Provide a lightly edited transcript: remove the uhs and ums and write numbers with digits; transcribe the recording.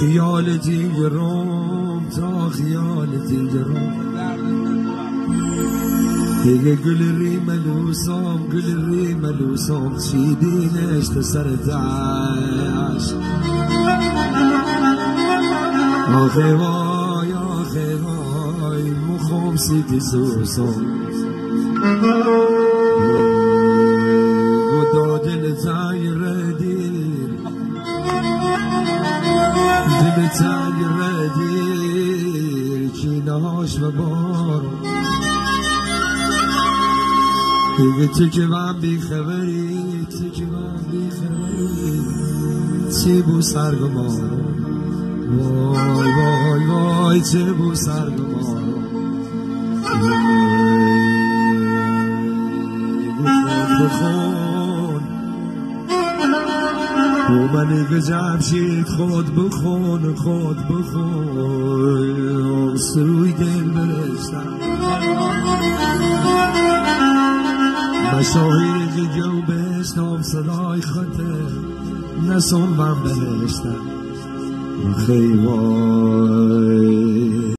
خیال دیگرم تا خیال دیگرم دیگه گل ری ملوسام چیدینش تا سر دشت آخه وای مخم سیدی سوسام گدا دل تایر دیر دل تایر دیر چینهاش و بار دیگه تو که من بیخبری چه بو سرگمارم وای چه بو سرگمارم بخون با من جمشید خود بخون سروی دل برشتم مشاهیر دیگه و بشنام صدای خطه نسون من بهشتم خیلی وای